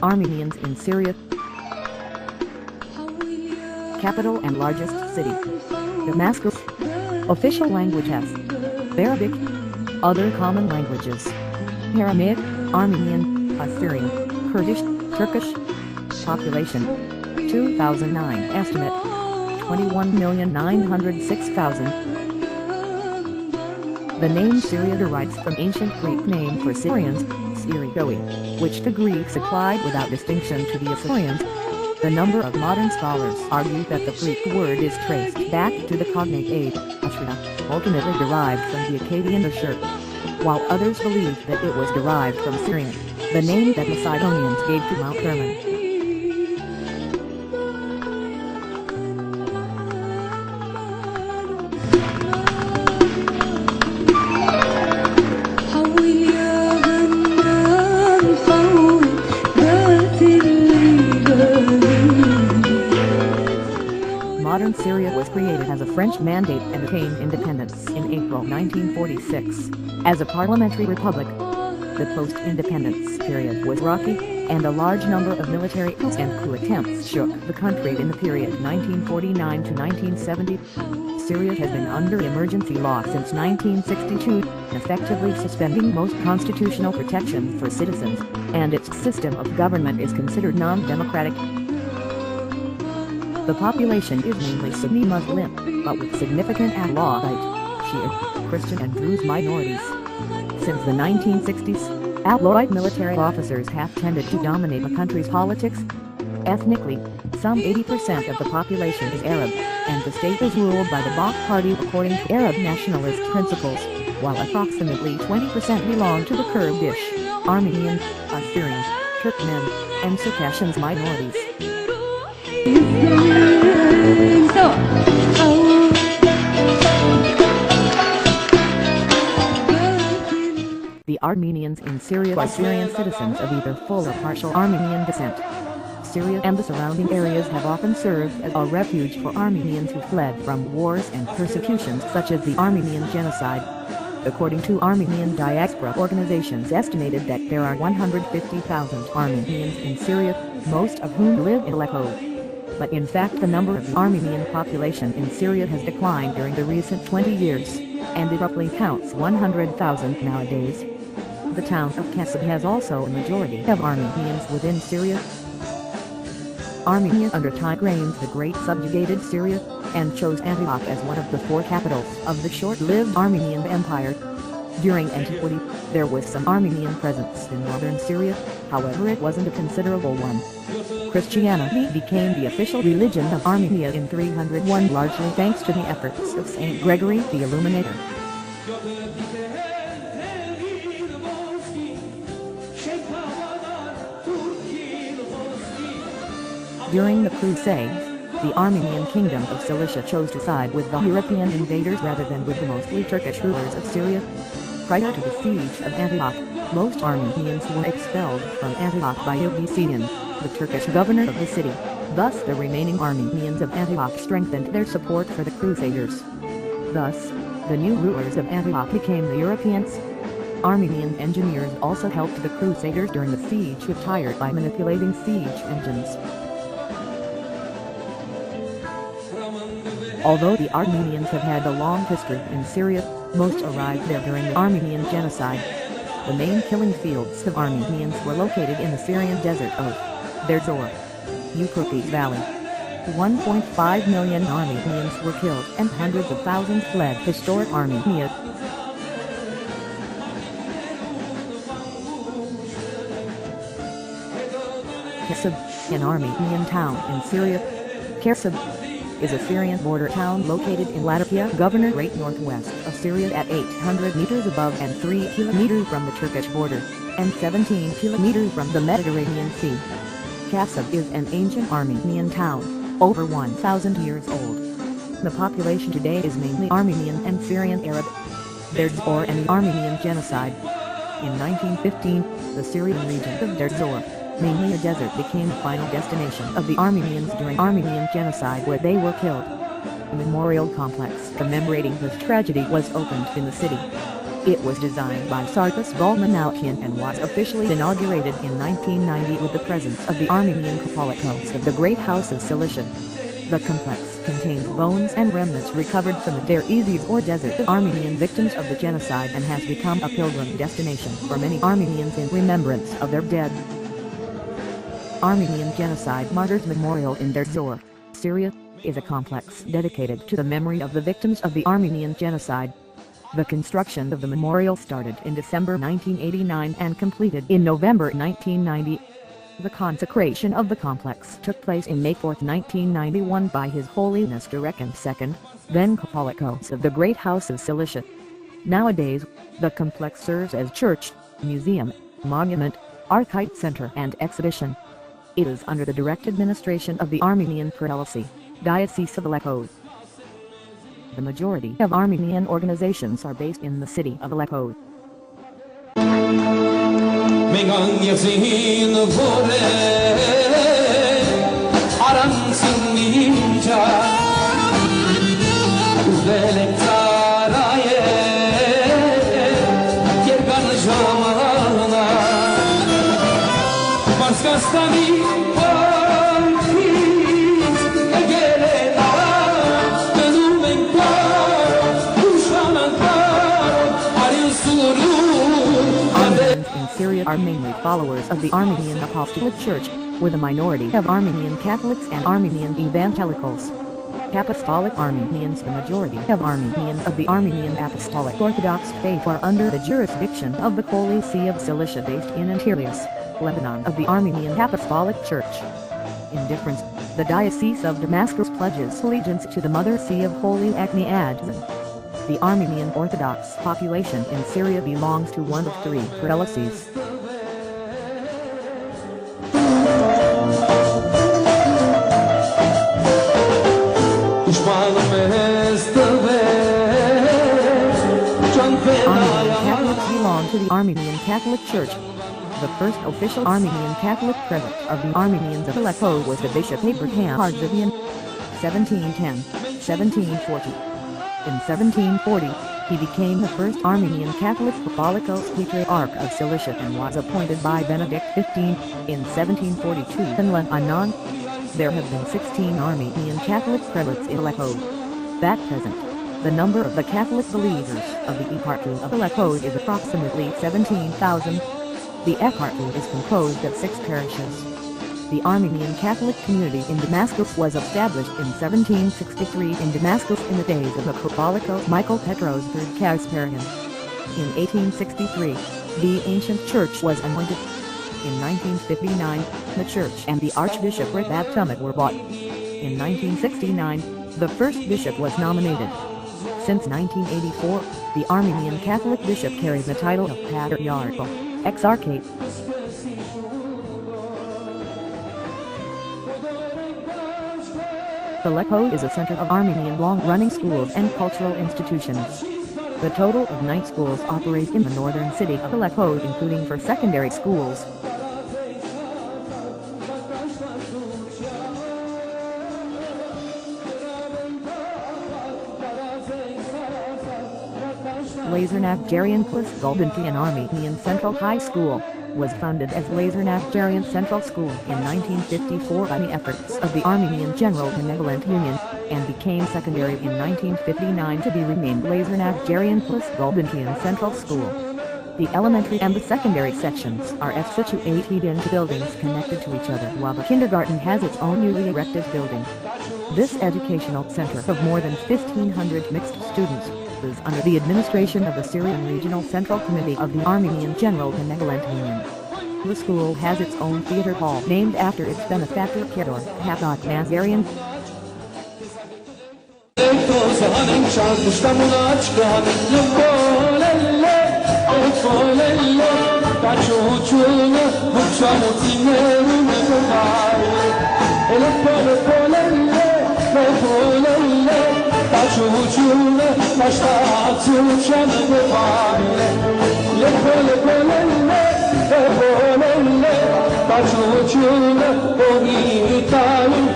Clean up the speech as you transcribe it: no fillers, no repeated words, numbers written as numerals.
Armenians in Syria. Capital and largest city: Damascus. Official languages: Arabic. Other common languages: Aramaic, Armenian, Assyrian, Kurdish, Turkish. Population: 2009 estimate: 21,906,000. The name Syria derives from ancient Greek name for Syrians, Syria.wmv, which the Greeks applied without distinction to the Assyrians. The number of modern scholars argue that the Greek word is traced back to the cognate age, Ashra, ultimately derived from the Akkadian Ashur, while others believe that it was derived from Syrian, the name that the Sidonians gave to Mount Hermon. Modern Syria was created as a French mandate and attained independence in April 1946. As a parliamentary republic, the post-independence period was rocky, and a large number of military coups and coup attempts shook the country in the period 1949 to 1970. Syria has been under emergency law since 1962, effectively suspending most constitutional protection for citizens, and its system of government is considered non-democratic. The population is mainly Sunni Muslim, but with significant Alawite, Shia, Christian and Druze minorities. Since the 1960s, Alawite military officers have tended to dominate the country's politics. Ethnically, some 80% of the population is Arab, and the state is ruled by the Ba'ath Party according to Arab nationalist principles, while approximately 20% belong to the Kurdish, Armenian, Assyrian, Turkmen, and Circassian minorities. The Armenians in Syria are Syrian citizens of either full or partial Armenian descent. Syria and the surrounding areas have often served as a refuge for Armenians who fled from wars and persecutions such as the Armenian Genocide. According to Armenian diaspora organizations estimated that there are 150,000 Armenians in Syria, most of whom live in Aleppo. But in fact the number of the Armenian population in Syria has declined during the recent 20 years, and it roughly counts 100,000 nowadays. The town of Kasab has also a majority of Armenians within Syria. Armenia under Tigranes the Great subjugated Syria, and chose Antioch as one of the four capitals of the short-lived Armenian Empire. During antiquity, there was some Armenian presence in modern Syria, however it wasn't a considerable one. Christianity became the official religion of Armenia in 301 largely thanks to the efforts of Saint Gregory the Illuminator. During the Crusades, the Armenian kingdom of Cilicia chose to side with the European invaders rather than with the mostly Turkish rulers of Syria. Prior to the siege of Antioch, most Armenians were expelled from Antioch by Ugisian, the Turkish governor of the city. Thus the remaining Armenians of Antioch strengthened their support for the Crusaders. Thus, the new rulers of Antioch became the Europeans. Armenian engineers also helped the Crusaders during the siege of Tyre by manipulating siege engines. Although the Armenians have had a long history in Syria, most arrived there during the Armenian Genocide. The main killing fields of Armenians were located in the Syrian desert of Deir Zor, Euphrates Valley. 1.5 million Armenians were killed and hundreds of thousands fled historic Armenia. Kasab, an Armenian town in Syria. Kasab is a Syrian border town located in Latakia Governorate northwest of Syria at 800 meters above and 3 kilometers from the Turkish border, and 17 kilometers from the Mediterranean Sea. Kasab is an ancient Armenian town, over 1,000 years old. The population today is mainly Armenian and Syrian Arab. Deir Zor and the Armenian Genocide. In 1915, the Syrian region of Deir Zor, mainly a desert, became the final destination of the Armenians during Armenian Genocide where they were killed. A memorial complex commemorating this tragedy was opened in the city. It was designed by Sarkis Balmanoukian and was officially inaugurated in 1990 with the presence of the Armenian Catholicos of the Great House of Cilicia. The complex contains bones and remnants recovered from the Deir-Ezes or desert of Armenian victims of the genocide and has become a pilgrim destination for many Armenians in remembrance of their dead. Armenian Genocide Martyrs Memorial in Deir Zor, Syria, is a complex dedicated to the memory of the victims of the Armenian Genocide. The construction of the memorial started in December 1989 and completed in November 1990. The consecration of the complex took place in May 4, 1991 by His Holiness Derek II, then Catholicos of the Great House of Cilicia. Nowadays, the complex serves as church, museum, monument, archive center and exhibition. It is under the direct administration of the Armenian Prelacy, Diocese of Aleppo. The majority of Armenian organizations are based in the city of Aleppo. Syria are mainly followers of the Armenian Apostolic Church, with a minority of Armenian Catholics and Armenian Evangelicals. Apostolic Armenians. The majority of Armenians of the Armenian Apostolic Orthodox faith are under the jurisdiction of the Holy See of Cilicia based in Antelius, Lebanon of the Armenian Apostolic Church. In difference, the Diocese of Damascus pledges allegiance to the Mother See of Holy Agni Adzan. The Armenian Orthodox population in Syria belongs to one of three prelacies. Armenian Catholics belong to the Armenian Catholic Church. The first official Armenian Catholic prelate of the Armenians of Aleppo was the Bishop Abraham Arzavian, 1710-1740. In 1740, he became the first Armenian Catholic Catholicos Patriarch of Cilicia and was appointed by Benedict XV in 1742 in Lebanon. There have been 16 Armenian Catholic prelates in Aleppo. At present, the number of the Catholic believers of the Eparchy of Aleppo is approximately 17,000. The Eparchy is composed of 6 parishes. The Armenian Catholic community in Damascus was established in 1763 in Damascus in the days of the Catholicos Michael Petros III Kasparian. In 1863, the ancient church was anointed. In 1959, the church and the archbishopric at Tumut were bought. In 1969, the first bishop was nominated. Since 1984, the Armenian Catholic bishop carries the title of Patriarchal Exarchate. Aleppo is a center of Armenian long-running schools and cultural institutions. The total of 9 schools operate in the northern city of Aleppo, including for secondary schools. Lazarnac-Jarian Plus Gulbenkian Armenian Central High School was founded as Lazarnac-Jarian Central School in 1954 by the efforts of the Armenian General Benevolent Union, and became secondary in 1959 to be renamed Lazarnac-Jarian Plus Gulbenkian Central School. The elementary and the secondary sections are situated in buildings connected to each other, while the kindergarten has its own newly erected building. This educational center of more than 1,500 mixed students is under the administration of the Syrian Regional Central Committee of the Armenian General Benevolent Union. The school has its own theater hall named after its benefactor Kedor Hapak Nazarian. Taşuçun, o iyi tayin